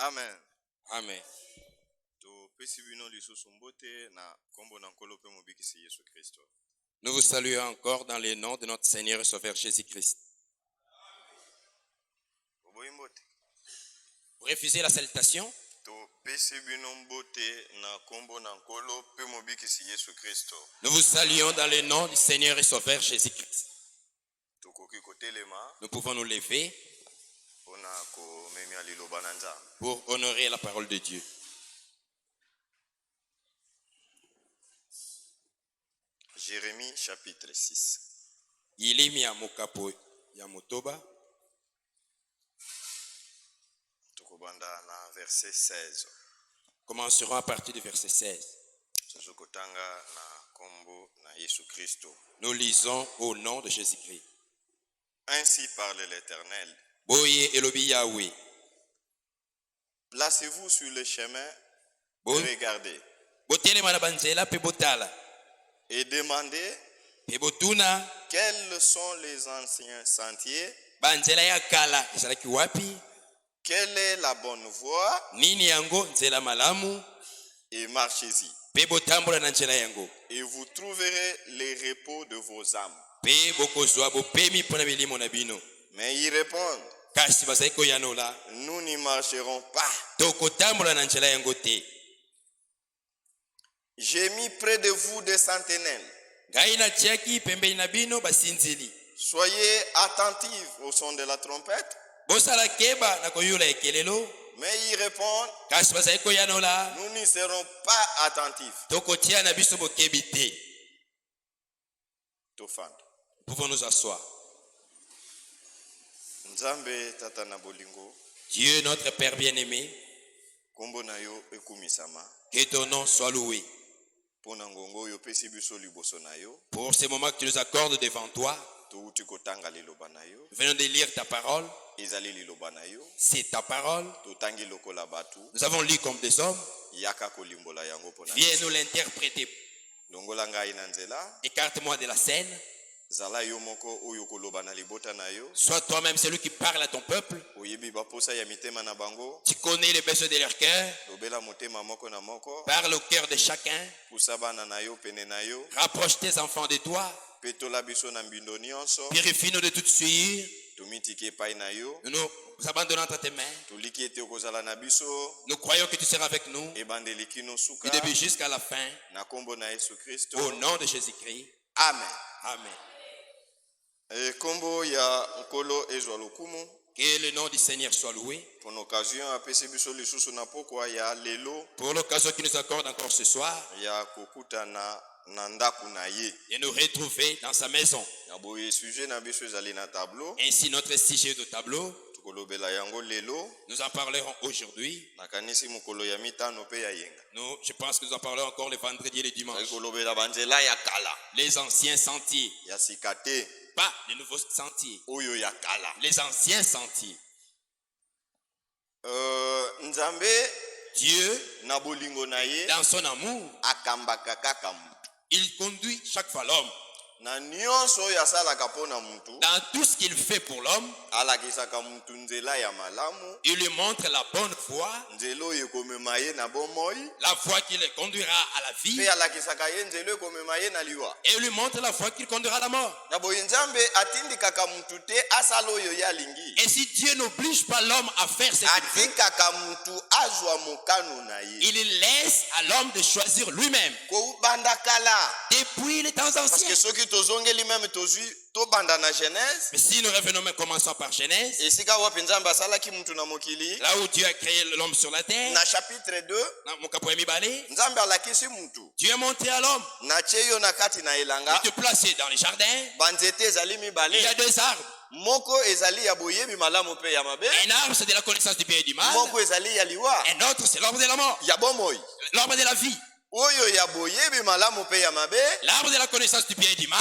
Amen. Amen. Nous vous saluons encore dans le nom de notre Seigneur et Sauveur Jésus-Christ. Vous refusez la salutation? Nous vous saluons dans le nom du Seigneur et Sauveur Jésus-Christ. Nous pouvons nous lever pour honorer la parole de Dieu. Jérémie chapitre 6. Ilimi ya mokapo ya motoba. Tukubanda na verset 16. Commencerons à partir du verset 16. Tuzokotanga na kombo na Yesu Kristo. Nous lisons au nom de Jésus-Christ. Ainsi parle l'Éternel. Boye elobi Yahweh. Placez-vous sur le chemin et regardez. Botelema na banzela pe botala. Et demandez quels sont les anciens sentiers. Banzela ya kala ezalaki wapi? Quelle est la bonne voie? Nini yango nzela malamu? Et marchez-y. Pe botambola na nzela yango. Et vous trouverez les repos de vos âmes. Pe bokozwa bopemi pona milimo na bino. Mais ils répondent, kasi bazali koyanola, nous n'y marcherons pas. Tokotambola na nzela yango te. J'ai mis près de vous des sentinelles. Soyez attentifs au son de la trompette. Mais ils répondent, nous n'y serons pas attentifs. Pouvons nous asseoir. Dieu notre Père bien-aimé, que ton nom soit loué. Pour ces moments que tu nous accordes devant toi, nous venons de lire ta parole. C'est ta parole. Nous avons lu comme des hommes. Viens nous l'interpréter. Écarte-moi de la scène. Sois toi-même celui qui parle à ton peuple. Tu connais les besoins de leur cœur. Parle au cœur de chacun. Rapproche tes enfants de toi. Purifie-nous de toute souillure. Nous nous abandonnons à tes mains. Nous croyons que tu seras avec nous du début jusqu'à la fin. Au nom de Jésus-Christ. Amen. Amen. Que le nom du Seigneur soit loué. Pour l'occasion qu'il nous accorde encore ce soir. Et nous retrouver dans sa maison. Ainsi notre sujet de tableau. Nous en parlerons aujourd'hui. Je pense que nous en parlerons encore le vendredi et le dimanche. Les anciens sentiers. Pas les nouveaux sentiers. Les anciens sentiers. Dieu, dans son amour, il conduit chaque fois l'homme. Dans tout ce qu'il fait pour l'homme, il lui montre la bonne voie, la voie qui le conduira à la vie, et il lui montre la voie qui le conduira à la mort. Et si Dieu n'oblige pas l'homme à faire ce qu'il veut, il laisse à l'homme de choisir lui-même. Depuis les temps anciens. Mais si nous revenons, mais commençons par Genèse. Là où Dieu a créé l'homme sur la terre. Chapitre 2. Dieu a montré à l'homme. Il te plaçait dans les jardins. Il y a deux arbres. Un arbre, c'est de la connaissance du bien et du mal. Un autre, c'est l'arbre de la mort. L'arbre de la vie. L'arbre de la connaissance du bien et du mal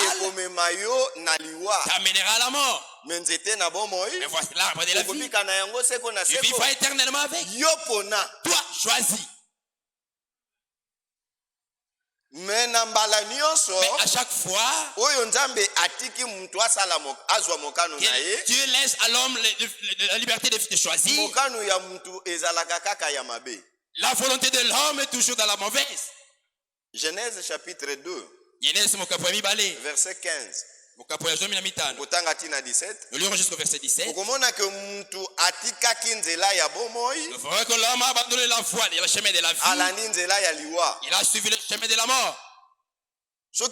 t'amènera à la mort. Mais voici l'arbre de la vie. Tu vivras éternellement avec. Toi, choisis. Mais à chaque fois, Dieu laisse à l'homme la liberté de choisir. La volonté de l'homme est toujours dans la mauvaise. Genèse chapitre 2, verset 15. Nous lirons jusqu'au verset 17. Nous verrons que l'homme a abandonné la voie, le chemin de la vie. Il a suivi le chemin de la mort. Si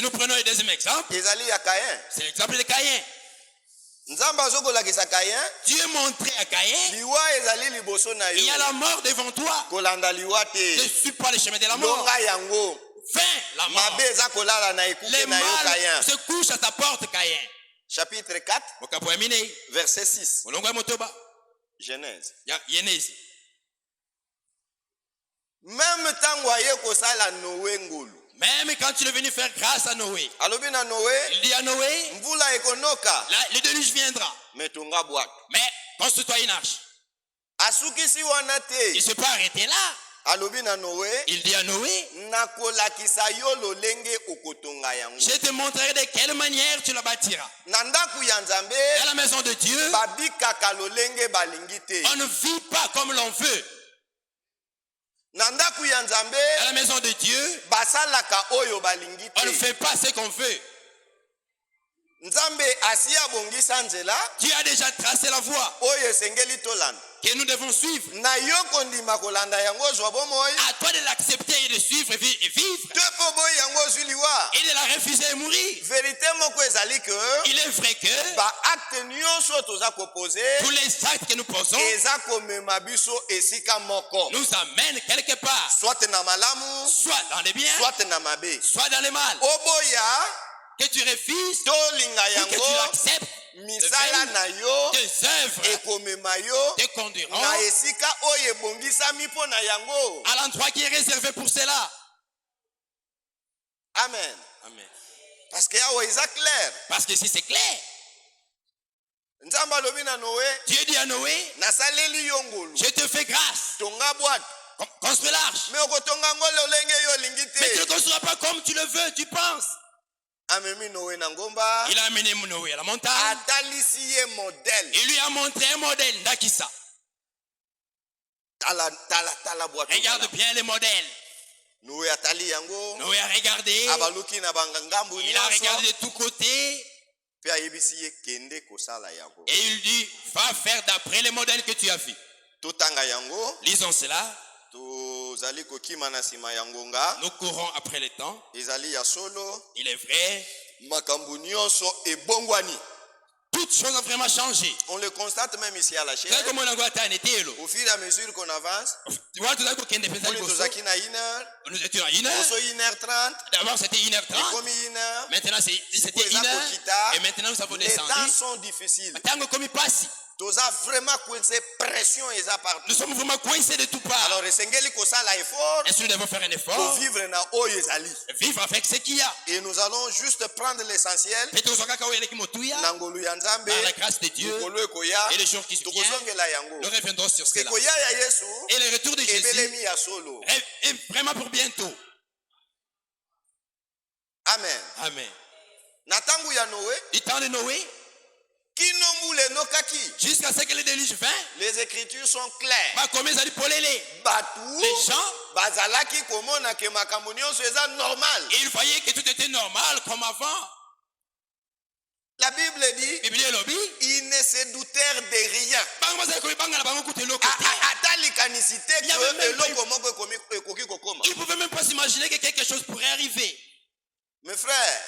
nous prenons le deuxième exemple, c'est l'exemple de Caïn. Dieu montrait à Caïn, il y a la mort devant toi. Ne suis pas le chemin de la mort. Fin la mort. Les mâles se couchent à ta porte, Caïn. Chapitre 4, verset 6. Genèse. Même quand il est venu faire grâce à Noé, il dit à Noé, le déluge viendra. Mais construis-toi une arche. Il ne s'est pas arrêté là. Il dit à Noé, je te montrerai de quelle manière tu la bâtiras. Dans la maison de Dieu, on ne vit pas comme l'on veut. Dans la maison de Dieu, on ne fait pas ce qu'on veut. Dieu a déjà tracé la voie que nous devons suivre. À toi de l'accepter et de suivre et vivre. Et de la refuser et mourir. Il est vrai que tous les actes que nous posons nous amènent quelque part. Soit dans les biens, soit dans les mal. Que tu refuses ou que tu l'acceptes, tes œuvres te conduiront à l'endroit qui est réservé pour cela. Amen. Amen. Parce que si c'est clair, Dieu dit à Noé, je te fais grâce. Construis l'arche. Mais tu ne construiras pas comme tu le veux, tu penses. Il a amené Noé à la montagne. Il lui a montré un modèle d'Akissa. Regarde bien les modèles. Noé a regardé. Il a regardé de tous côtés. Et il dit, va faire d'après les modèles que tu as vus. Lisons cela. Nous courons après le temps. Il est vrai. Toutes choses ont vraiment changé. On le constate même ici à la chaîne. Au fur et à mesure qu'on avance, nous étions à 1h30. D'abord c'était 1h30. Maintenant c'était 1h. Et maintenant nous avons descendu. Les temps sont difficiles. Nous sommes vraiment coincés de toutes parts. Alors, est-ce que nous devons faire un effort pour vivre avec ce qu'il y a? Et nous allons juste prendre l'essentiel par la grâce de Dieu et les jours qui se viennent. Nous reviendrons sur cela. Et le retour de Jésus est vraiment pour bientôt. Amen. Amen. Du temps de Noé, jusqu'à ce que le déluge vint, les écritures sont claires. Les gens, ils voyaient que tout était normal comme avant. La Bible dit, ils ne se doutèrent de rien. Ils ne pouvaient même pas s'imaginer que quelque chose pourrait arriver. Mes frères,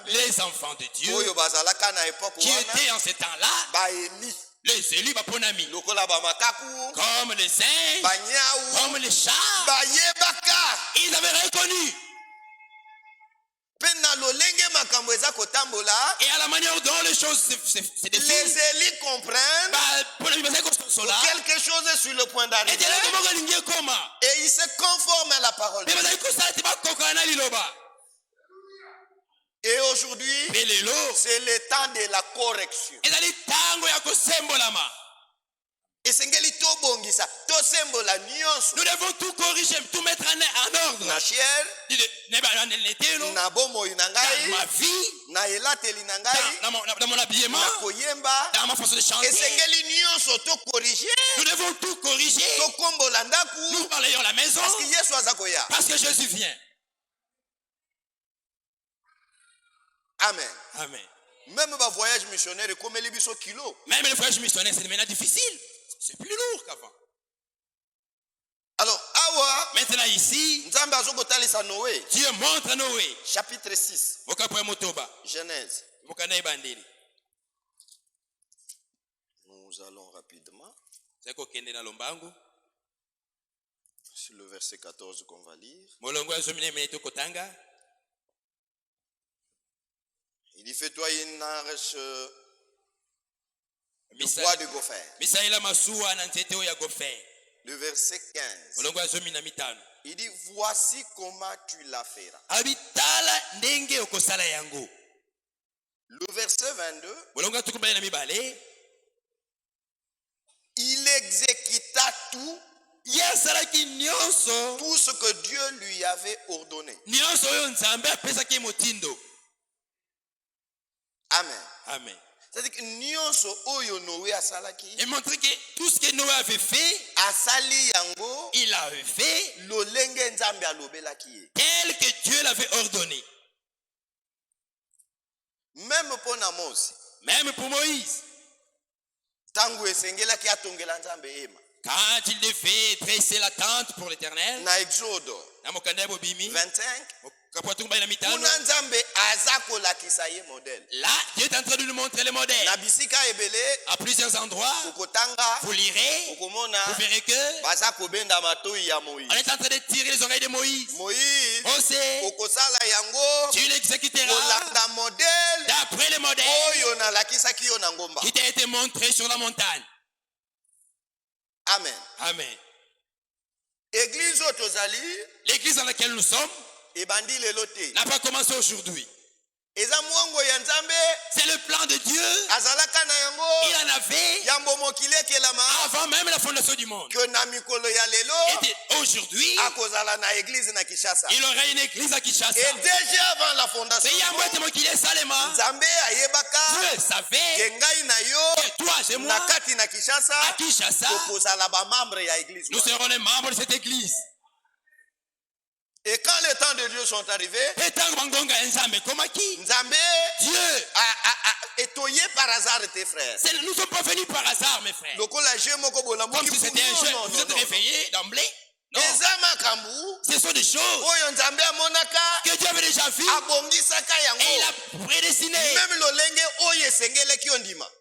les enfants de Dieu qui étaient en ce temps-là, les élus, comme les singes, comme les chats, ils avaient reconnu. Et à la manière dont les choses se défilent, les élus comprennent que quelque chose est sur le point d'arriver. Et ils se conforment à la parole de Dieu. Et aujourd'hui, c'est le temps de la correction. Nous devons tout corriger, tout mettre en ordre. Na chair, na bomoi na ngai, dans ma vie, na elateli na ngai, dans mon habillement, na koyemba, dans ma façon de chanter. Nous devons tout corriger. Nous balayons la maison parce que Jésus vient. Amen. Amen. Même le voyage missionnaire, comme les kilo. Même le voyage missionnaire, c'est maintenant difficile. C'est plus lourd qu'avant. Alors, awa, maintenant ici, Dieu montre à Noé. Chapitre 6. Genèse. Nous allons rapidement. C'est le verset 14 qu'on va lire. Il dit, fais-toi une arche de bois de gopher. Le verset 15. Il dit, voici comment tu la feras. Le verset 22. Il exécuta tout ce que Dieu lui avait ordonné. Amen. Amen. C'est-à-dire que il montrait que tout ce que Noé avait fait, il avait fait tel que Dieu l'avait ordonné. Même pour Moïse. Quand il devait dresser la tente pour l'Éternel, dans Exode 25, là, Dieu est en train de nous montrer le modèle. À plusieurs endroits, vous lirez, vous verrez que on est en train de tirer les oreilles de Moïse. Tu l'exécuteras d'après le modèle qui t'a été montré sur la montagne. Amen. Amen. L'église dans laquelle nous sommes n'a pas commencé aujourd'hui. C'est le plan de Dieu. Il en avait avant même la fondation du monde. Et aujourd'hui, il aurait une église à Kinshasa. Et déjà avant la fondation, Dieu savait que toi et moi, à Kinshasa, nous serons les membres de cette église. Et quand les temps de Dieu sont arrivés, Dieu a étoillé par hasard tes frères. Nous ne sommes pas venus par hasard, mes frères. Comme si c'était un jeu, vous êtes réveillés d'emblée. Non. Ce sont des choses que Dieu avait déjà vues et il a prédestiné.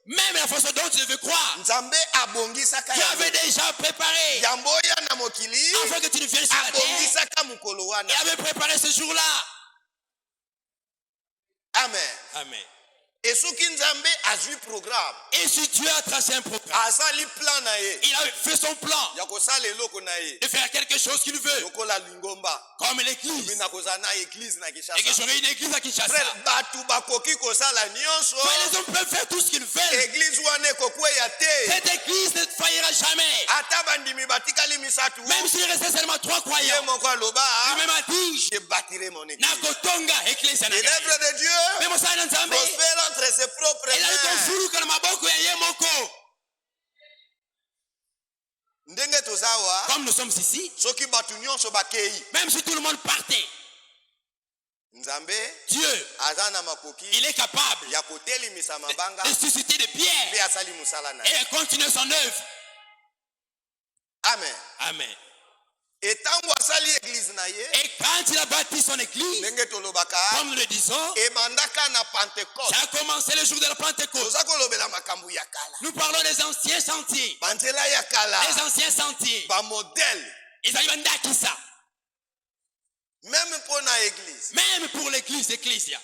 Même la façon dont tu devais croire, Dieu avait déjà préparé afin que tu ne viennes sur la terre. Il avait préparé ce jour-là. Amen. Amen. Et si Dieu a tracé un programme, il a fait son plan de faire quelque chose qu'il veut, comme l'église, et que j'aurai une église à Kinshasa. Les hommes peuvent faire tout ce qu'ils veulent. Cette église ne faillira jamais. Même s'il restait seulement 3 croyants, lui-même a dit, je bâtirai mon église. Les lèvres de Dieu prospèrent entre ses propres mains. Comme nous sommes ici, même si tout le monde partait, Dieu, il est capable de susciter des pierres et continuer son œuvre. Amen. Amen. Et quand il a bâti son église, comme nous le disons, ça a commencé le jour de la Pentecôte. Nous parlons des anciens sentiers. Les anciens sentiers. Ils arrivent à ça. Même pour l'église, ecclésia.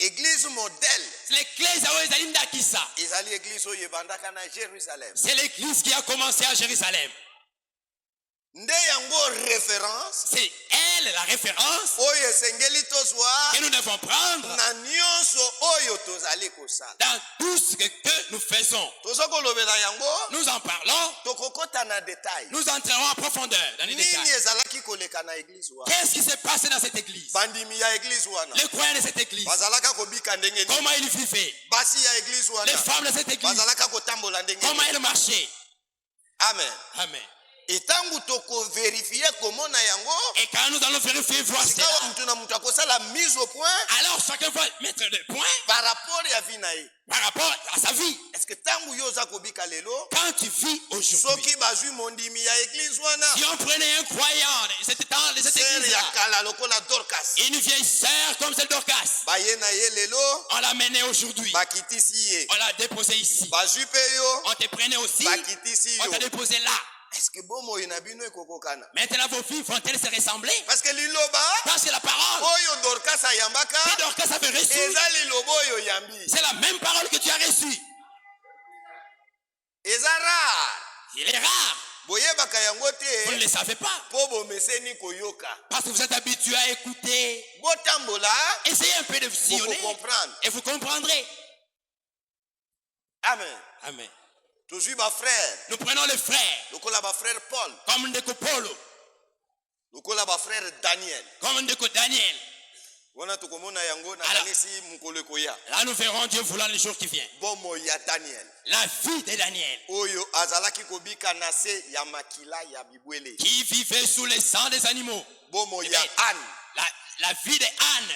Église modèle. C'est l'église qui a commencé à Jérusalem. C'est elle modèle, la référence que nous devons prendre dans tout ce que nous faisons. Nous en parlons. Nous entrerons en profondeur dans les détails. Qu'est-ce qui s'est passé dans cette église? Les croyants de cette église, comment ils vivaient? Les femmes de cette église, comment elles marchaient? Amen. Amen. Et quand nous allons vérifier, voir cela, alors chacun va mettre le point par rapport à sa vie. Est-ce que quand tu vis aujourd'hui, si on prenait un croyant de cette église, une vieille sœur comme celle d'Orcas, on l'a menée aujourd'hui, on l'a déposée ici, on te prenait aussi, on t'a déposé là. Est-ce que maintenant vos filles vont-elles se ressembler? Parce que la parole que Dorcas avait reçue, c'est la même parole que tu as reçue. Il est rare. Vous ne le savez pas. Parce que vous êtes habitué à écouter. Essayez un peu de sillonner et vous comprendrez. Amen. Amen. Nous prenons le frère. Frère Paul. Comme Ndeko Paulo. Frère Daniel. Comme Ndeko Daniel. Là, nous verrons Dieu voulant les jours qui viennent. La vie de Daniel, qui vivait sous le sang des animaux. La vie de Anne,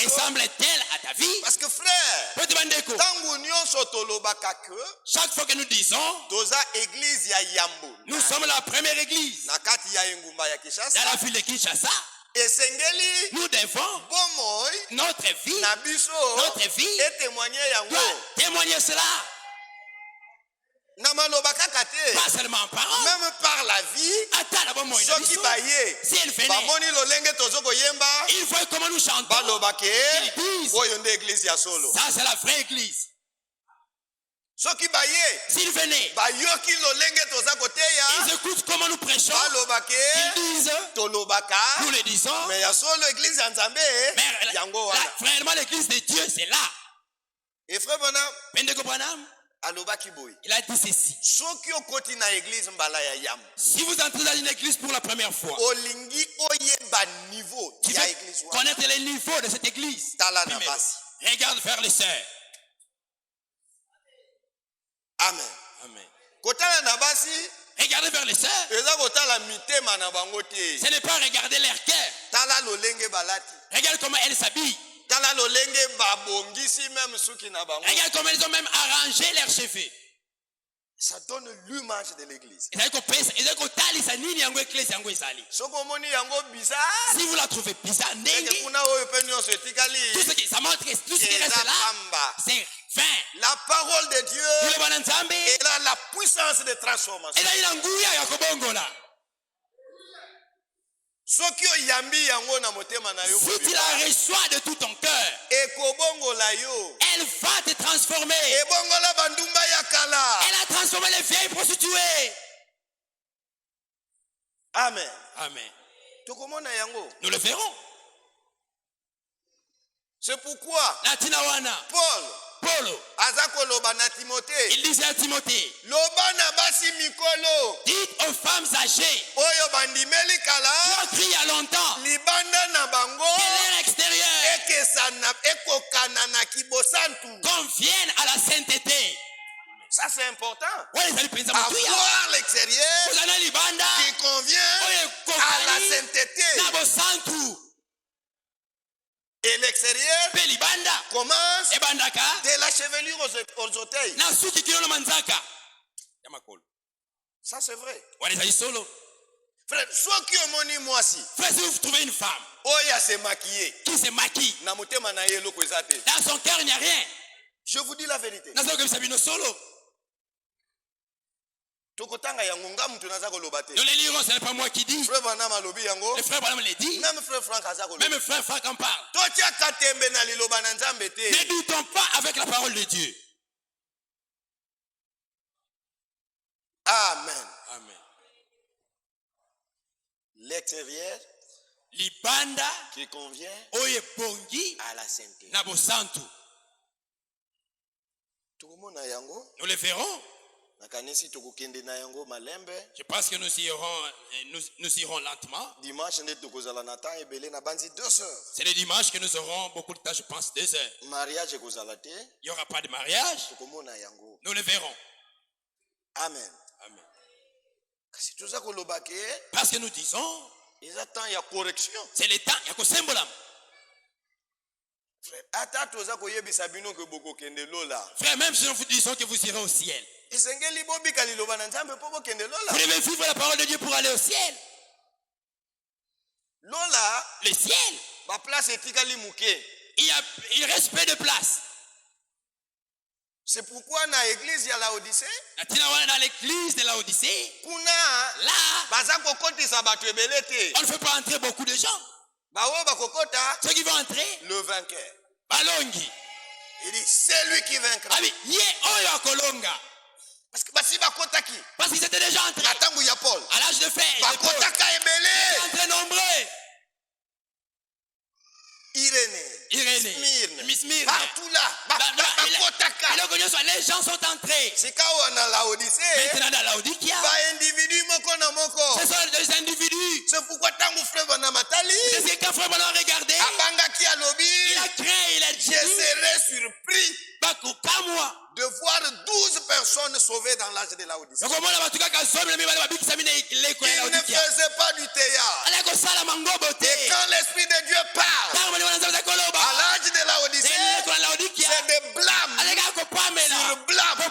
ressemble-t-elle à ta vie? Parce que frère, chaque fois que nous disons, nous sommes la première église dans la ville de Kinshasa. Nous devons notre vie doit témoigner cela. Pas seulement en parole, même par la vie. Si elle venait, il voit comment nous chantons. Ils disent, ça c'est la vraie église. S'ils venaient, ils écoutent comment nous prêchons. Ils disent, nous le disons, mais vraiment l'église de Dieu c'est là. Et frère Branham, il a dit ceci. Si vous entrez dans une église pour la première fois, tu veux connaître les niveaux de cette église. Regarde vers les sœurs. Amen. Amen. Regardez vers les sœurs. Ce n'est pas regarder leur cœur. Regarde comment elles s'habillent. Regarde comment elles ont même arrangé leurs cheveux. Ça donne l'image de l'église. Si vous la trouvez bizarre, ça montre que tout ce qui reste là, c'est vain. La parole de Dieu, elle a la puissance de transformation. Si tu la reçois de tout ton cœur, elle va te transformer. Elle a transformé les vieilles prostituées. Amen. Amen. Nous le verrons. C'est pourquoi Paul il disait à Timothée, dites aux femmes âgées qui ont crié il y a longtemps que l'air extérieur convienne à la sainteté. Ça c'est important. Avoir l'extérieur qui convient à la sainteté. Et l'extérieur commence de la chevelure aux orteils. Ça c'est vrai. Frère, frère, si vous trouvez une femme qui se maquille, dans son cœur il n'y a rien. Je vous dis la vérité. Nous le lirons, ce n'est pas moi qui dis. Le frère Branham le dit. Même frère Franck en parle. Ne doutons pas avec la parole de Dieu. Amen. Amen. l'extérieur libanda qui convient oye bongi à la sainteté. na bosantu. Nous le verrons. Je pense que nous irons lentement. Dimanche, c'est le dimanche que nous aurons beaucoup de temps, je pense 2 heures. Mariage, il n'y aura pas de mariage. Nous le verrons. Amen. Amen. Parce que nous disons, il y a correction. C'est le temps, il y a que frère, même si nous vous disons que vous irez au ciel, vous devez vivre la parole de Dieu pour aller au ciel. Le ciel, il reste peu de place. C'est pourquoi dans l'église de Laodicée, dans l'église de Laodicée, là, on ne fait pas entrer beaucoup de gens. Ceux qui vont entrer, le vainqueur. Balongi. Il dit, c'est lui qui vaincra. Parce qu'ils étaient déjà entrés. À l'âge de fer. Ils étaient entrés nombreux. Irénée, Smyrne, partout là, les gens sont entrés. Maintenant dans Laodicée, ce sont des individus. C'est pourquoi tant que frère Banamatali, c'est quand frère Bana a regardé, il a créé, il a dit, je serais surpris de voir 12 personnes sauvées dans l'âge de Laodicée. Ils ne faisaient pas du théâtre. Et quand l'Esprit de Dieu parle, à l'âge de Laodicée, c'est des blâmes sur blâmes.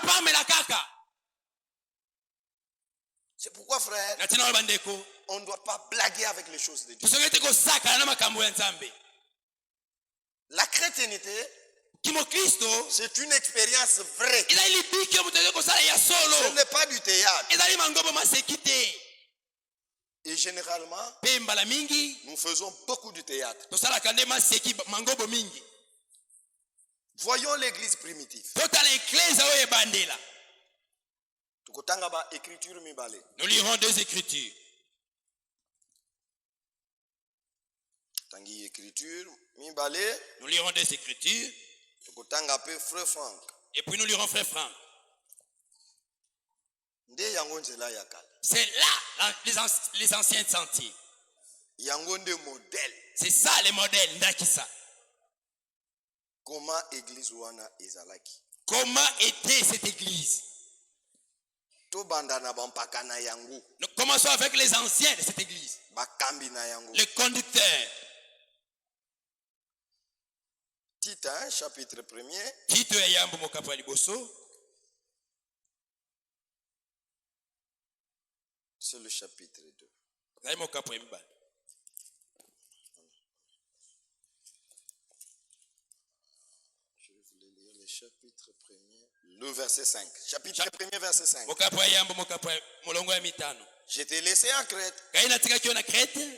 C'est pourquoi, frère, on ne doit pas blaguer avec les choses de Dieu. La chrétienté, c'est une expérience vraie. Ce n'est pas du théâtre. Et généralement, nous faisons beaucoup de théâtre. Voyons l'église primitive. Nous lirons 2 écritures. Nous lirons 2 écritures. Et puis nous lirons frère Franck. C'est là les anciens sentiers. C'est ça les modèles d'Akissa. Comment église wana ezalaki? Comment était cette église? Nous commençons avec les anciens de cette église. Les conducteurs. Tite, chapitre 1er. Tite eyambo mokapa liboso. C'est le chapitre 2. Je voulais lire le chapitre 1er. Le verset 5. Chapitre 1er, verset 5. Je t'ai laissé en Crète.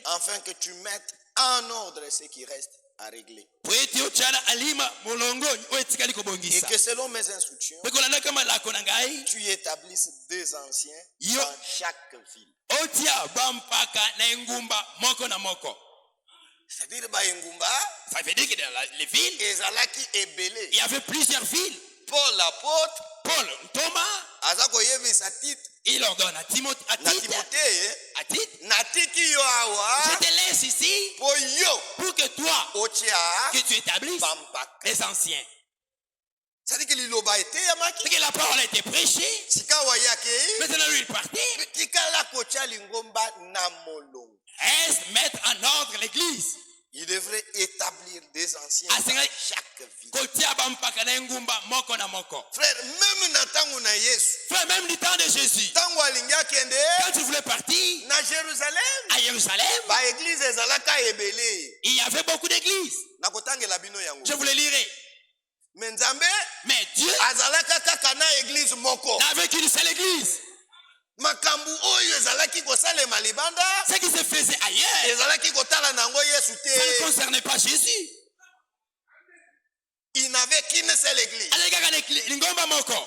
Afin que tu mettes en ordre ce qui reste à régler. Et que selon mes instructions, tu établisses des anciens dans chaque ville. C'est-à-dire ça veut dire que dans les villes, il y avait plusieurs villes. Paul l'apôtre, Paul Thomas, il ordonne à Timothée, je te laisse ici pour que toi, que tu établisses les anciens. C'est-à-dire que la parole a été prêchée. Maintenant lui il partait. Est mettre en ordre l'église. Il devrait établir des anciens dans chaque ville. Frère, même du temps de Jésus, quand tu voulais partir à Jérusalem, il y avait beaucoup d'églises. Je vous les lirai. Mais Dieu n'avait qu'une seule église. Ce qui se faisait ailleurs, ça ne concernait pas Jésus. Il n'avait qu'une seule église.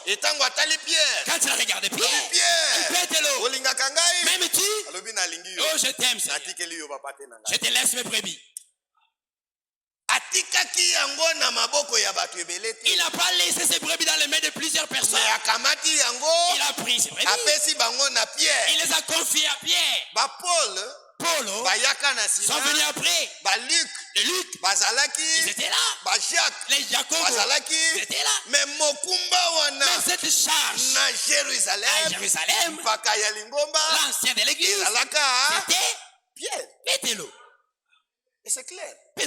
Et tango atali Pierre. Quand il a regardé Pierre, Pierre, même tu, oh je t'aime, je te laisse mes brebis. Il n'a pas laissé ses brebis dans les mains de plusieurs personnes. Il a pris ses brebis. Il les a confiés à Pierre. Paul sont venus après. Les Luc, ils étaient là. Les Jacob, ils étaient là. Mais cette charge à Jérusalem, l'ancien de l'église, c'était Pierre. Mettez-le. Et c'est clair. Ce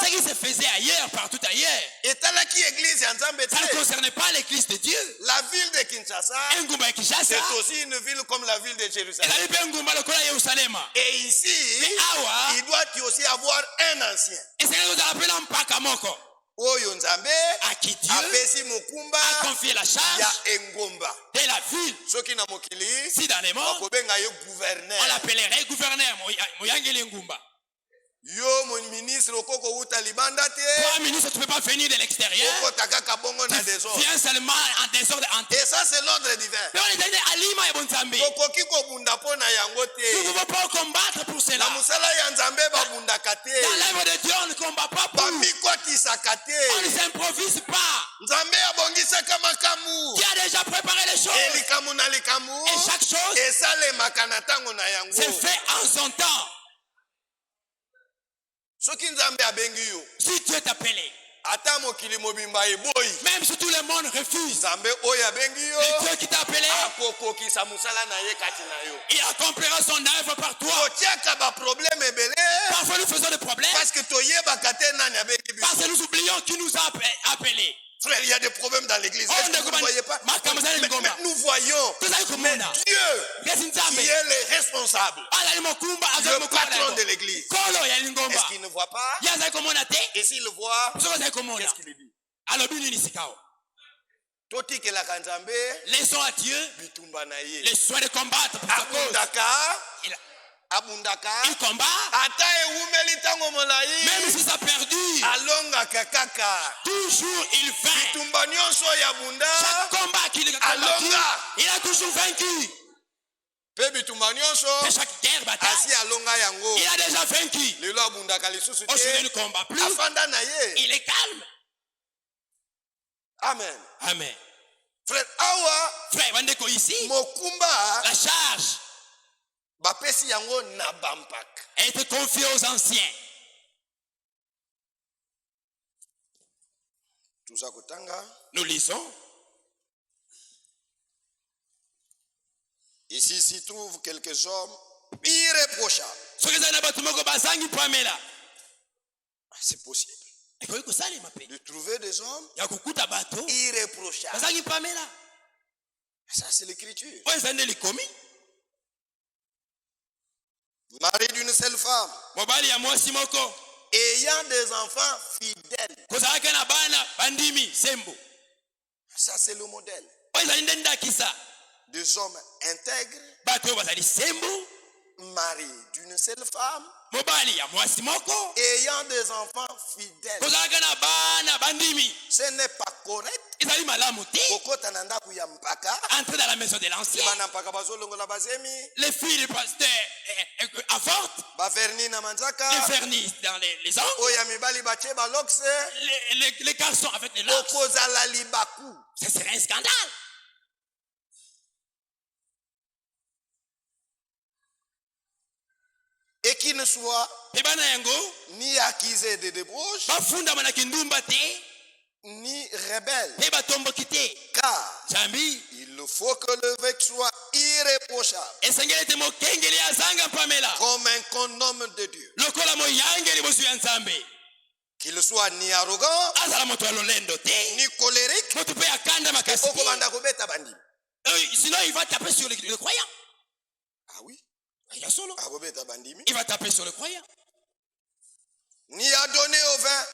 qui se faisait ailleurs, partout ailleurs, ça ne concernait pas l'église de Dieu. La ville de Kinshasa, c'est aussi une ville comme la ville de Jérusalem. Et ici, il doit aussi avoir un ancien. À qui Dieu a confié la charge de la ville. Si dans les morts, on l'appellerait gouverneur. Yo mon ministre okoko uta libanda te. Toi ministre, tu ne peux pas venir de l'extérieur. Tu viens seulement en désordre. Et ça c'est l'ordre divin. Nous ne pouvons pas combattre pour cela. Dans l'œuvre de Dieu, on ne combat pas pour. On ne s'improvise pas. Qui a déjà préparé les choses. Et chaque chose c'est fait en son temps. Si Dieu t'appelait, même si tout le monde refuse, le Dieu qui t'a appelé, il accomplira son œuvre par toi. Parfois nous faisons des problèmes parce que nous oublions qui nous a appelés. Frère, il y a des problèmes dans l'église. Est-ce que vous ne voyez pas? Mais nous voyons. Mais Dieu, qui est le responsable, le patron de l'église, est-ce qu'il ne voit pas? Et s'il le voit, qu'est-ce qu'il dit? Laissons à Dieu les soins de combattre pour sa cause. Il combat. Même si ça perdure, toujours il vainc. Chaque combat qu'il a combattu, il a toujours vaincu. Et chaque guerre, bataille, il a déjà vaincu. Aujourd'hui, il ne combat plus. Il est calme. Amen. Amen. Frère, ici, la charge être confié aux anciens. Nous lisons. Ici s'y trouvent quelques hommes irréprochables. C'est possible de trouver des hommes irréprochables. Ça c'est l'écriture. Mari d'une seule femme, ayant des enfants fidèles. Ça c'est le modèle. Des hommes intègres, mari d'une seule femme, ayant des enfants fidèles. Ce n'est pas correct. Entrer dans la maison de l'ancien. Les filles du pasteur avortent. Les vernis dans les ongles. Les garçons avec les locks. Ce serait un scandale. Et qui ne soit ni accusé de débauche, ni rebelle. Car il faut que le vêtement soit irréprochable, comme un condom de Dieu. Qu'il soit ni arrogant, ni colérique. Sinon il va taper sur le croyant. Ah oui. Il va taper sur le croyant. Ni adonné au vin,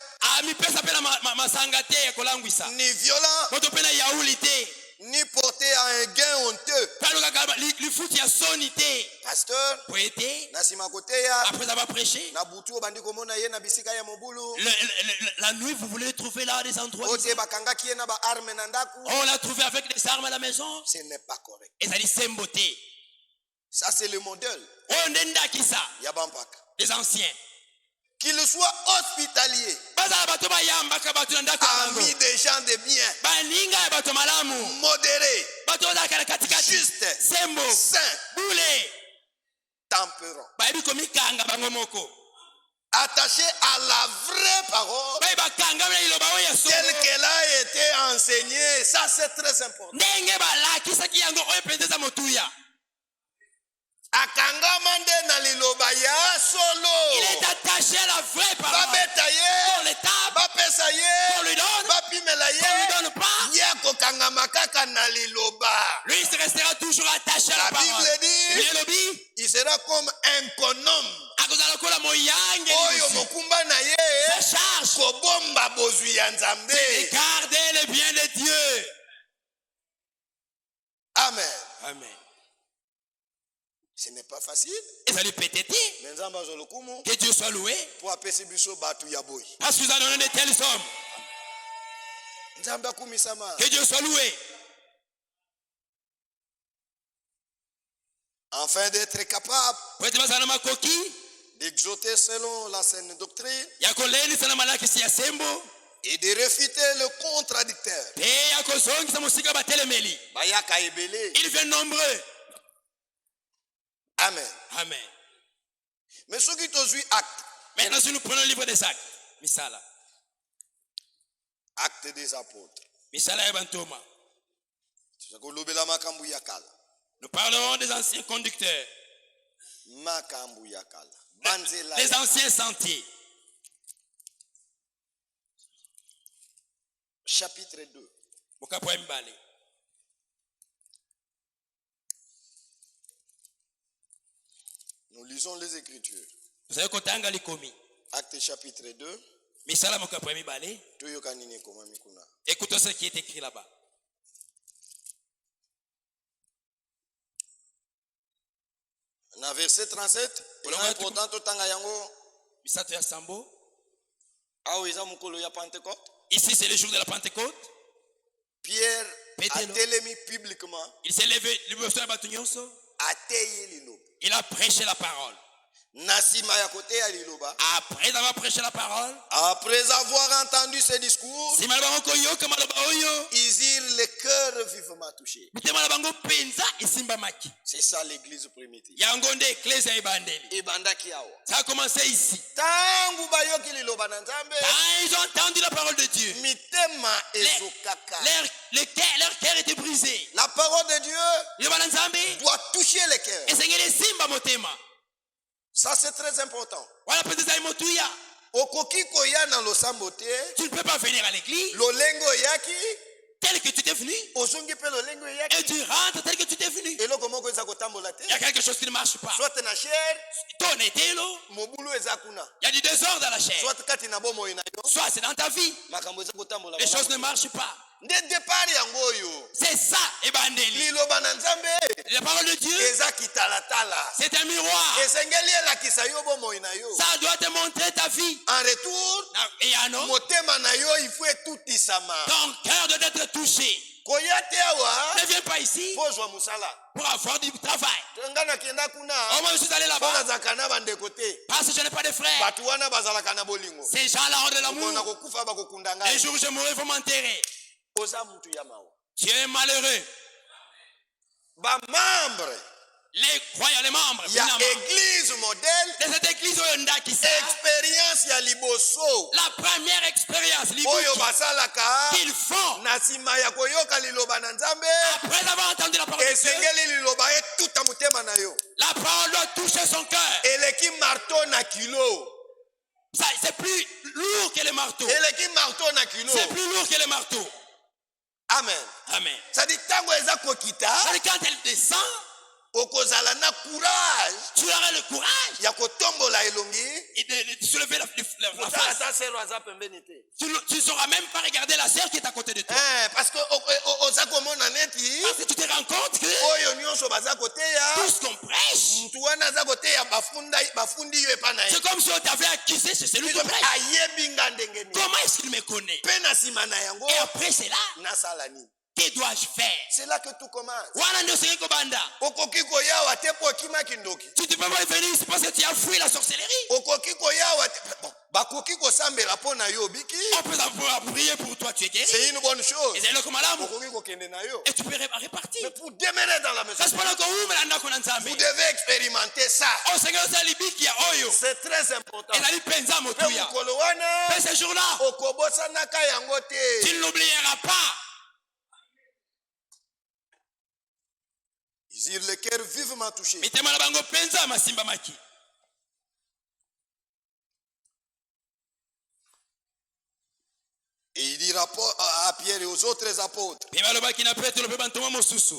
ni violent, ni porter à un gain honteux. Pasteur, après avoir prêché, la nuit, vous voulez trouver là des endroits. On l'a trouvé avec des armes à la maison. Ce n'est pas correct. Et ça dit c'est beauté. Ça, c'est le modèle. Les anciens. Qu'il soit hospitalier, ami des gens de bien, modéré, juste, saint, tempérant, attaché à la vraie parole telle qu'elle a été enseignée. Ça, c'est très important. Il est attaché à la vraie parole. On lui donne, on lui donne pas. Lui, il restera toujours attaché à la parole. La Bible dit, il sera comme un bonhomme. Sa charge, c'est de garder le bien de Dieu. Amen. Amen. Ce n'est pas facile. Et ça lui peut être que Dieu soit loué. Parce que nous a donné de telles sommes. Que Dieu soit loué. Afin d'être capable d'exhorter selon la saine doctrine et de réfuter le contradicteur. Il vient nombreux. Amen. Amen. Mais ce qui te acte. Maintenant, si nous prenons le livre des actes, Misala. Acte des apôtres. Misala Ebantoma. Nous parlerons des anciens conducteurs. Les anciens sentiers. Chapitre 2. Nous lisons les Écritures. Acte chapitre 2. Écoutons ce qui est écrit là-bas. Dans verset 37, il est important tout ici, c'est le jour de la Pentecôte. Pierre a télémi publiquement. Il s'est levé, il a prêché la parole. Après avoir prêché la parole, après avoir entendu ces discours, ils eurent le cœur vivement touché. C'est ça l'église primitive. Ça a commencé ici. Ils ont entendu la parole de Dieu. Leur cœur était brisé. La parole de Dieu doit toucher le cœur. Ça, c'est très important. Tu ne peux pas venir à l'église tel que tu t'es venu. Et tu rentres tel que tu t'es venu. Il y a quelque chose qui ne marche pas. Ton été, il y a du désordre dans la chair. Soit c'est dans ta vie. Les choses ne marchent pas. C'est ça, Ebandeli. La parole de Dieu, c'est un miroir. Ça doit te montrer ta vie. En retour, ton cœur doit être touché. Ne viens pas ici pour avoir du travail. Au moins, je suis allé là-bas parce que je n'ai pas de frères. Ces gens-là ont de l'amour. Les jours où je mourrai, ils vont m'enterrer. Tu es malheureux. Les croyants, les membres, il y a église modèle de cette église expérience ya liboso, la première expérience qu'ils font après avoir entendu la parole de Dieu. La parole doit toucher son cœur. C'est plus lourd que les marteaux. C'est plus lourd que les marteaux. Amen. Amen. Ça dit quand elle descend, tu auras le courage de soulever la face. Tu ne sauras même pas regarder la sœur qui est à côté de toi. Parce que tu te rends compte que tout ce qu'on prêche, c'est comme si on t'avait accusé chez celui qui prêche. Comment est-ce qu'il me connaît? Et après cela, que dois-je faire? C'est là que tout commence. Tu ne peux pas venir ici parce que tu as fui la sorcellerie. On peut prier pour toi, tu es guéri. C'est une bonne chose. Et tu peux repartir. Mais pour demeurer dans la maison, vous devez expérimenter ça. C'est très important. Et ce jour-là, tu ne l'oublieras pas. Ils dirent le cœur vivement touché. Et il dira à Pierre et aux autres apôtres: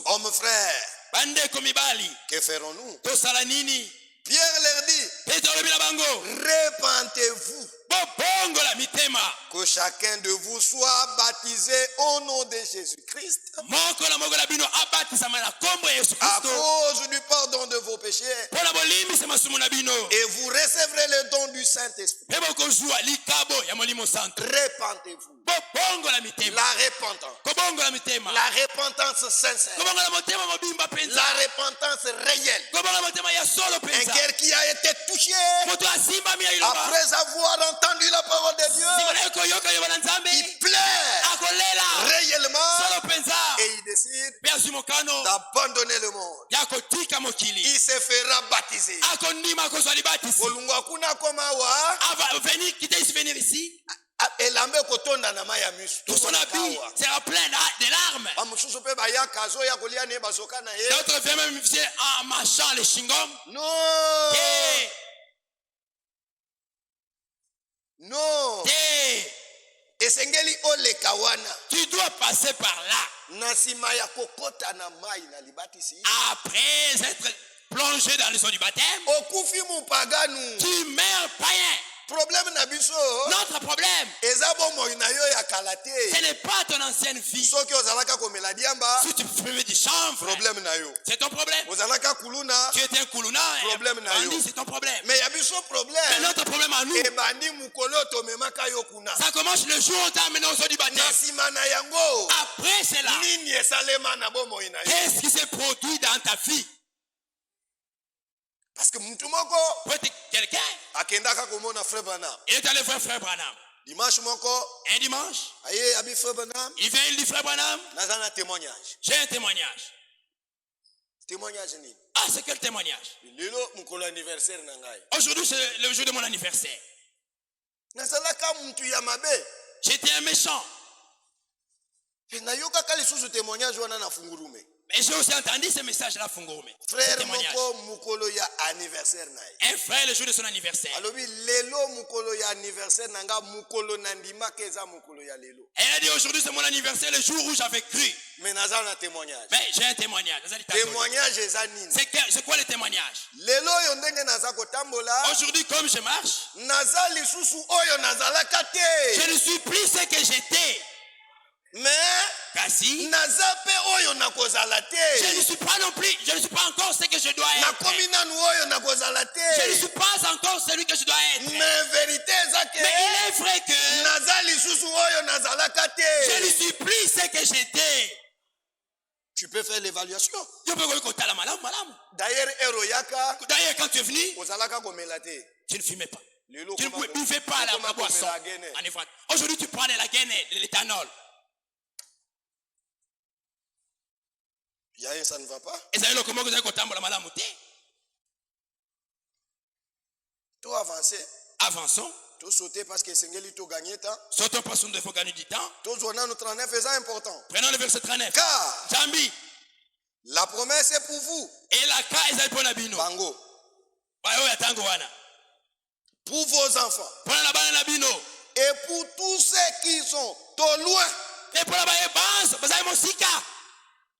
Hommes frères, que ferons-nous? Pierre leur dit: Répentez-vous, que chacun de vous soit baptisé au nom de Jésus-Christ à cause du pardon de vos péchés, et vous recevrez le don du Saint-Esprit. Répentez-vous. La repentance sincère, la repentance réelle, un cœur qui a été touché après avoir entendu la parole de Dieu, il pleure réellement et il décide d'abandonner le monde. Il se fera baptiser. Venir ici, tout son habit sera plein de larmes. D'autres viennent même en marchant les chingom. Non. Non. Tu dois passer par là. Après être plongé dans le sang du baptême, tu meurs païen. Notre problème, ce n'est pas ton ancienne vie. Si tu fumais du chanvre, c'est ton problème. Tu étais un kuluna, c'est ton problème. Mais notre problème à nous, ça commence le jour où on t'a amené au sang du baptême. Après cela, qu'est-ce qui s'est produit dans ta vie? Parce que quelqu'un, il est allé voir Frère Branham. Un dimanche, il vient, il dit: Frère Branham, j'ai un témoignage. Ah, c'est quel témoignage? Aujourd'hui, c'est le jour de mon anniversaire. J'étais un méchant. Mais j'ai aussi entendu ce message-là, Fungurume. Frère, un frère, le jour de son anniversaire. Elle a dit: aujourd'hui c'est mon anniversaire, le jour où j'avais cru. Mais j'ai un témoignage. C'est quoi le témoignage? Aujourd'hui, comme je marche, je ne suis plus ce que j'étais. Mais je ne suis pas non plus, je ne suis pas encore ce que je dois être. Je ne suis pas encore celui que je dois être. Mais il est vrai que je ne suis plus ce que j'étais. Tu peux faire l'évaluation. D'ailleurs, quand tu es venu, tu ne fumais pas. Tu ne buvais pas la boisson. Aujourd'hui, tu prends de la gaine, de l'éthanol. Ça ne va pas. Tout avancer. Avançons. Tout sauter parce que Sengeli tout gagner temps. Sautons parce qu'il faut gagner du temps. Tout journal nous 39 est important. Prenons le verset 39. Car Jambi, la promesse est pour vous. Et la cas est pour Nabino. Bango. Pour vos enfants. Et pour tous ceux qui sont au loin. Et pour la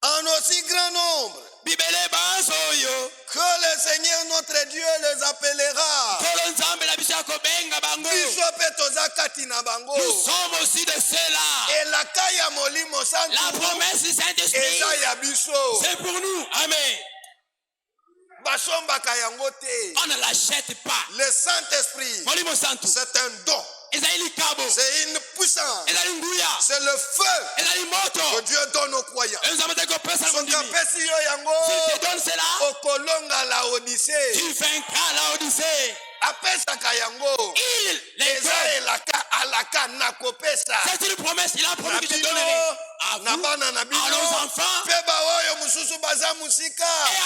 en aussi grand nombre que le Seigneur notre Dieu les appellera. Nous sommes aussi de ceux-là. Et la kaya molimo santu. La promesse du Saint-Esprit, c'est pour nous. Amen. On ne l'achète pas. Le Saint-Esprit, c'est un don. C'est une puissance. C'est le feu que Dieu donne aux croyants. Si tu donnes cela, tu vaincras la Odyssée. C'est une promesse, il a promis que je donnerai à vous, à nos enfants, et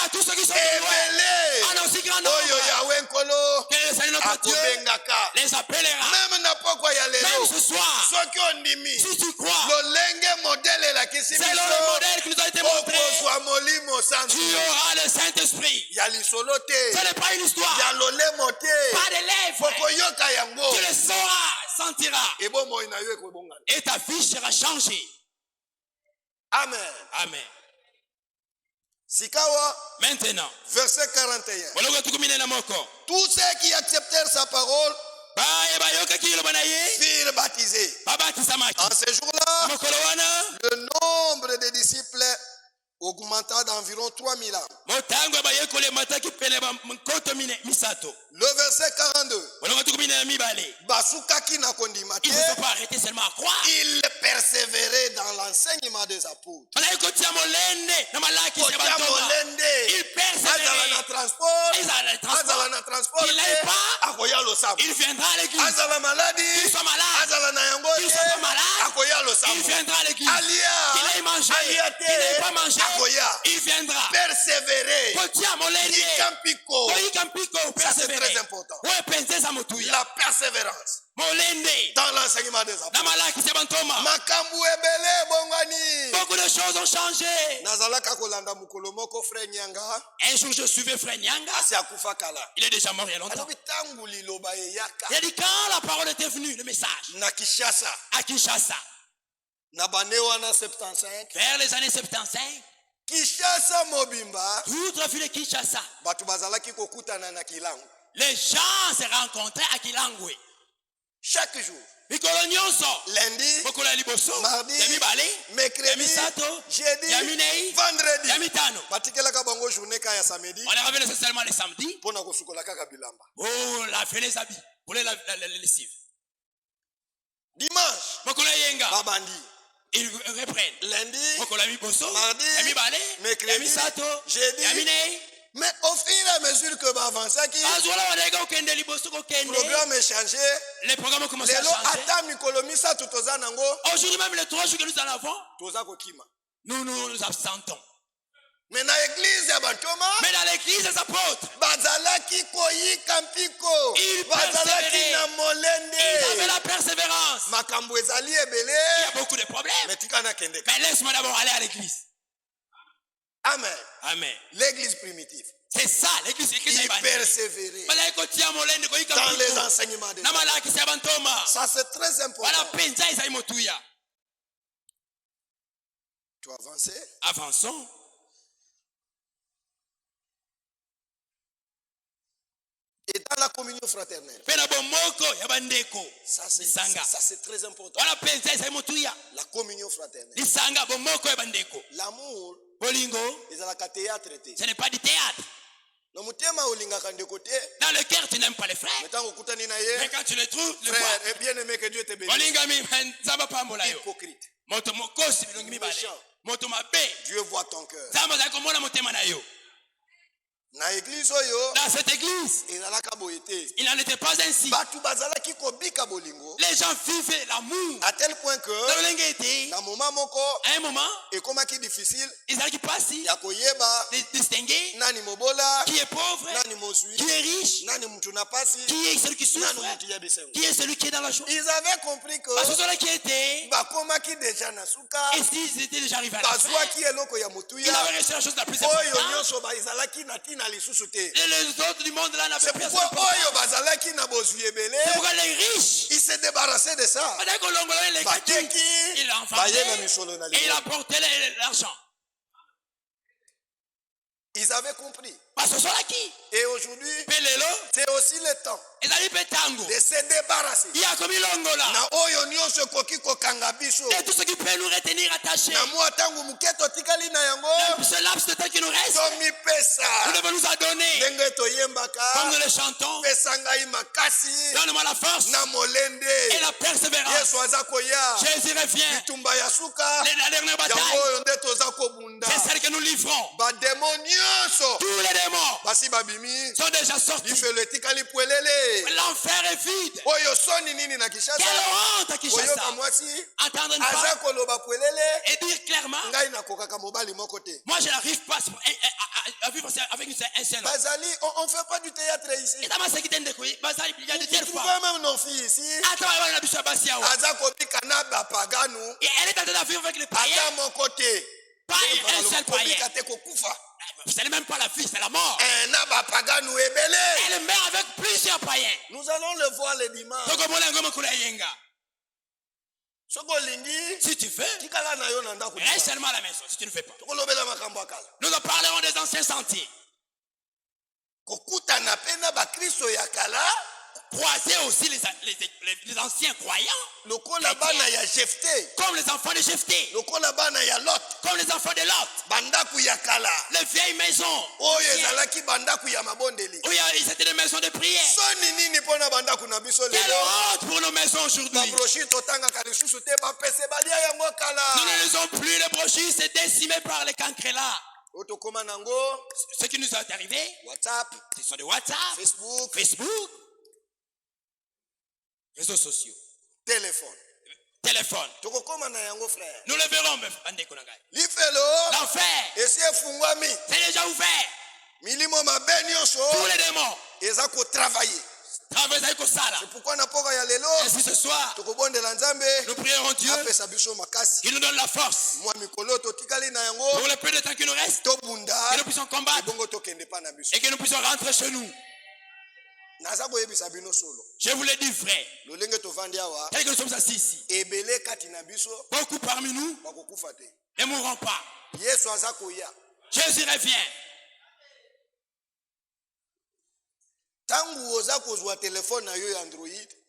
à tous ceux qui sont de loin, en aussi grand nombre, que le Seigneur notre Dieu les appellera. Même ce soir, si tu crois, c'est le modèle qui nous a été montré, tu auras le Saint-Esprit. Ce n'est pas une histoire, pas de lèvres. Tu le sauras, sentiras, et ta vie sera changée. Amen. Amen. Sikawa, maintenant, verset 41. Tous ceux qui acceptèrent sa parole furent baptisés. En ce jour-là, le nombre de disciples augmenta d'environ 3000 âmes. Le verset 42. Il ne faut pas arrêter seulement à croire. Il persévérait dans l'enseignement des apôtres. Il persévérait. Il n'allait pas. Il viendra à l'église. Qu'il soit malade. Qu'il soit pas malade. Il viendra à l'église. Qu'il ait mangé. Qu'il n'ait pas mangé. Il viendra. Persévérer. Ça c'est très important. La persévérance dans l'enseignement des apôtres. Beaucoup de choses ont changé. Un jour je suivais Frère Nyanga. Il est déjà mort il y a longtemps. Il a dit quand la parole était venue, le message, à Kinshasa, vers les années 75, Kinshasa Mobimba, toute la ville de Kinshasa, les gens se rencontraient à Kilangwe. Chaque jour. Lundi, mardi, mercredi, jeudi, vendredi. On est revenu nécessairement le samedi pour laver les habits, pour les lessives. Dimanche, ils reprennent. Lundi, mardi, mercredi, jeudi. Mais au fur et à mesure que va avancer, le programme est changé. Les programmes ont commencé à changer. Aujourd'hui même les 3 jours que nous en avons, nous nous absentons. Mais dans l'église des apôtres, ils avaient la persévérance. Il y a beaucoup de problèmes. Mais laisse-moi d'abord aller à l'église. Amen. Amen. L'église primitive. C'est ça, l'église. Il persévérait dans les enseignements des apôtres. Ça c'est très important. Tu avances. Avançons. Et dans la communion fraternelle. Ça c'est très important. La communion fraternelle. L'amour. Ce n'est pas du théâtre. Dans le cœur, tu n'aimes pas les frères. Mais quand tu les trouves, le frère est bien aimé que Dieu te bénisse. Hypocrite. Dieu voit ton cœur. Dans cette église, il n'en était pas ainsi. Les gens vivaient l'amour à tel point que à un moment, ils allaient passer distinguer qui est pauvre, qui est riche, qui est celui qui souffre, qui est celui qui est dans la joie. Ils avaient compris que parce que ceux qui étaient, et s'ils étaient déjà arrivés à la fin, ils avaient reçu la chose la plus importante. Et les autres du monde là n'avaient pas ça. C'est pourquoi les riches, ils se débarrassaient de ça. Il a enfanté et il a porté l'argent. Ils avaient compris. Et aujourd'hui, c'est aussi le temps de se débarrasser. De tout ce qui peut nous retenir attachés. Ce laps de temps qui nous reste, nous devons nous adonner. Comme nous le chantons, donne-moi la force et la persévérance. Jésus revient. La dernière bataille, c'est celle que nous livrons. Tous les démons sont déjà sortis. L'enfer est vide. Quelle honte à Kinshasa. Entendre une femme et dire clairement, moi je n'arrive pas à vivre avec un seul homme. On ne fait pas du théâtre ici. Il Tu vois même nos filles ici. Et elle est en train de vivre avec les païens. Pas un seul païen. Ce n'est même pas la vie, c'est la mort. Elle meurt avec plusieurs païens. Nous allons le voir le dimanche. Si tu fais, reste seulement à la maison si tu ne fais pas. Nous en parlerons des anciens sentiers. Croiser aussi les anciens croyants. Comme les enfants de Jephthé. Comme les enfants de Lot. Les vieilles maisons. Où ils étaient des maisons de prière. Quelle honte pour nos maisons aujourd'hui. Nous ne lisons plus les brochures, c'est décimé par les cancrelats. Ce qui nous est arrivé, ce sont des WhatsApp, Facebook, réseaux sociaux, téléphone. Nous le verrons, l'enfer, c'est déjà ouvert. Tous les démons travaillent comme ça là. Ainsi ce soir, nous prierons Dieu qu'il nous donne la force pour le peu de temps qui nous reste, que nous puissions combattre et que nous puissions rentrer chez nous. Je vous le dis vrai, tel que nous sommes assis ici, beaucoup parmi nous ne mourront pas. Jésus revient.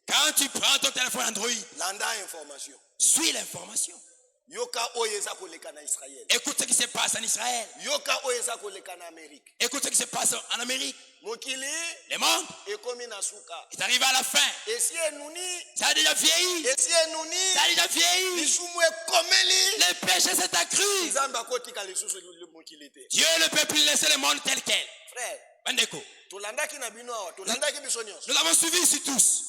Quand tu prends ton téléphone Android, suis l'information. Écoute ce qui se passe en Israël. Écoute ce qui se passe en Amérique. Le monde est arrivé à la fin. Ça a déjà vieilli. Ça a déjà vieilli. Le péché s'est accru. Dieu ne peut plus laisser le monde tel quel. Nous avons suivi ici tous.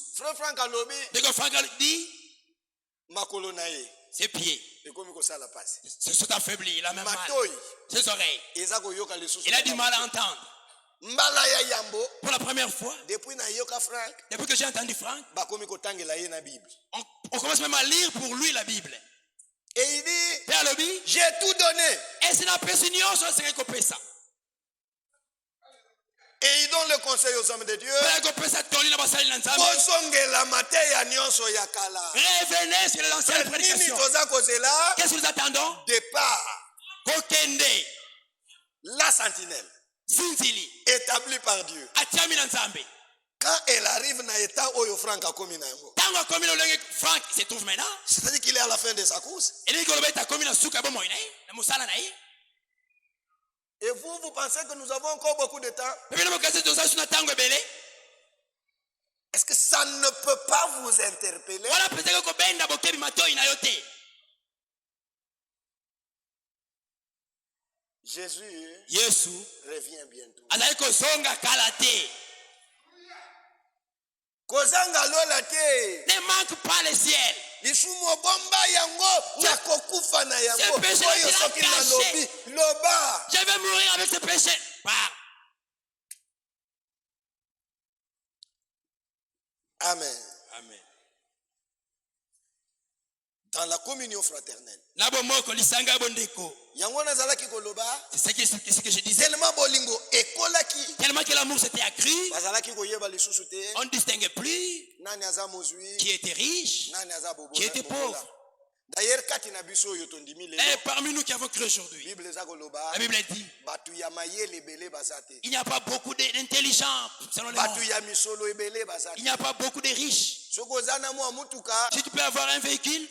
Dès que Franck dit, ses pieds se sont affaiblis, il a même mal. Ses oreilles, il a du mal à entendre. Pour la première fois, depuis que j'ai entendu Franck, on commence même à lire pour lui la Bible. Et il dit, j'ai tout donné. Et c'est la personne qui a ça. Et il donne le conseil aux hommes de Dieu. Revenez sur les anciennes prédications. Qu'est-ce que nous attendons? Départ. Kokende. La sentinelle. Sinzili. Établie par Dieu. Quand elle arrive dans l'état où Franck a commis, Franck se trouve maintenant. C'est-à-dire qu'il est à la fin de sa course. Et vous pensez que nous avons encore beaucoup de temps? Est-ce que ça ne peut pas vous interpeller? Jésus revient bientôt. Ne manque pas le ciel. Ce péché je vais mourir avec ce péché. Amen. Amen. Dans la communion fraternelle. C'est ce que je disais. Tellement que l'amour s'était accru, on ne distinguait plus qui était riche, qui était pauvre. D'ailleurs, et parmi nous qui avons cru aujourd'hui, la Bible dit il n'y a pas beaucoup d'intelligents selon les mondes. Il n'y a pas beaucoup de riches. Si tu peux avoir un véhicule,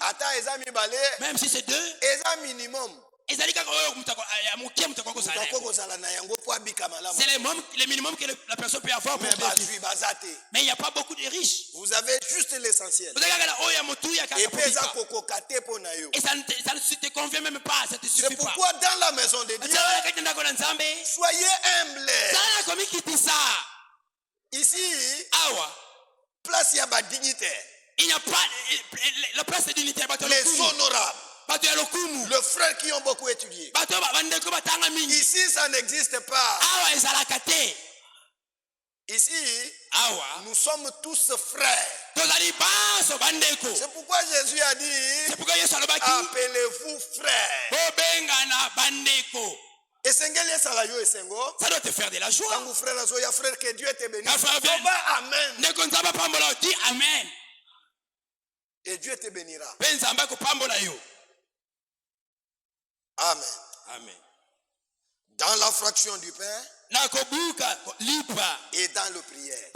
même si c'est deux, c'est le minimum que la personne peut avoir pour vivre. Mais il n'y a pas beaucoup de riches. Vous avez juste l'essentiel. Et ça ne te convient même pas, ça te suffit pas. C'est pourquoi dans la maison de Dieu, soyez humbles. Ici, place il y a pas dignitaire. Il n'y a pas la place de dignitaire. Les honorables. Le frère qui ont beaucoup étudié. Ici, ça n'existe pas. Ici, nous sommes tous frères. C'est pourquoi Jésus a dit, appelez-vous frères. Et ça doit te faire de la joie. Quand frère, que Dieu te bénisse. Amen. Amen. Et Dieu te bénira. Amen. Amen. Dans la fraction du pain et dans le prière,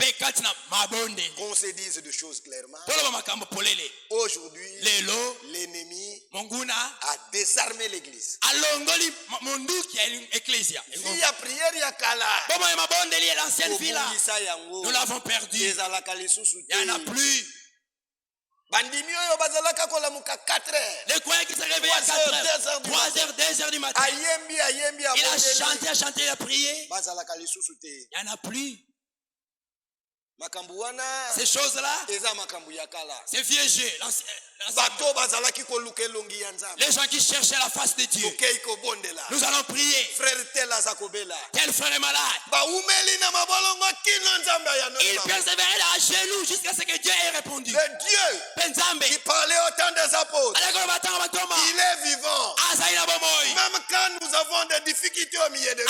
qu'on se dise des choses clairement. Aujourd'hui, l'ennemi a désarmé l'église. S'il y a prière, il y a kala. Nous l'avons perdu. Il n'y en a plus. Les croyants qui se réveillent à 4h, 3h, 2h du matin. Il a chanté, il a prié. Il n'y en a plus. Ces choses-là, c'est vieux jeu. Les gens qui cherchaient la face de Dieu. Nous allons prier. Tel frère est malade. Il persévérait à genoux jusqu'à ce que Dieu ait répondu. Le Dieu qui parlait au temps des apôtres, il est vivant. Même quand nous avons des difficultés au milieu de nous,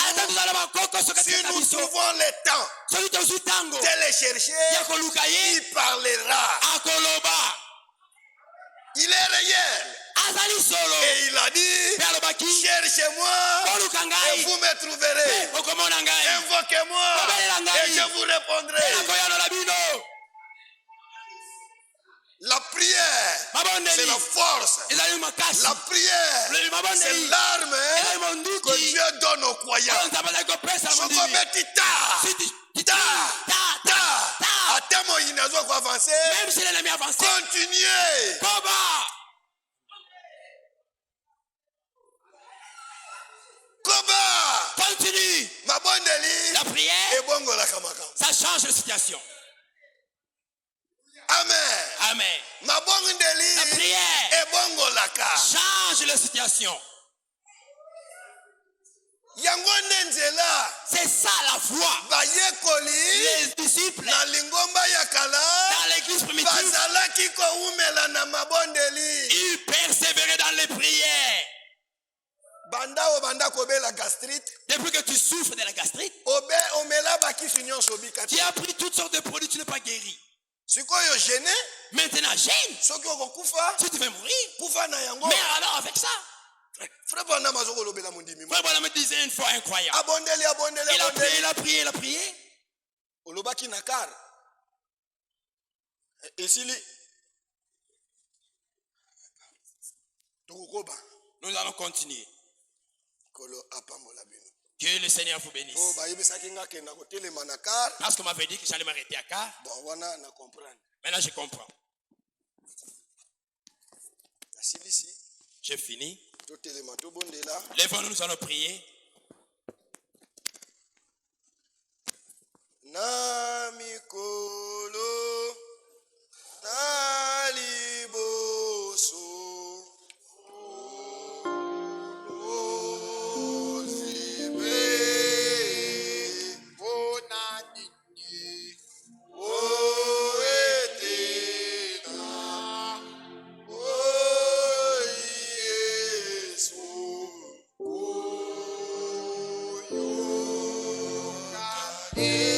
si nous trouvons le temps de les chercher, il parlera. Il est réel. Et il a dit, cherchez-moi et vous me trouverez. Invoquez-moi et je vous répondrai. La prière, c'est la force. La prière, c'est l'arme que Dieu donne aux croyants. Même si l'ennemi avance, continuez. Continue. La prière, ça change la situation. Amen. Amen. La prière change la situation. C'est ça la foi. Les disciples dans l'église primitive, ils persévéraient dans les prières. Depuis que tu souffres de la gastrite, tu as pris toutes sortes de produits, tu n'es pas guéri. Maintenant, gêne. Si tu veux mourir, mais alors avec ça. Frère Branham me disait une fois incroyable. Il a prié. Nous allons continuer. Que le Seigneur vous bénisse. Parce qu'on m'avait dit que j'allais m'arrêter à Car. Maintenant je comprends. J'ai fini. Lèvons-nous, nous allons prier. Yeah.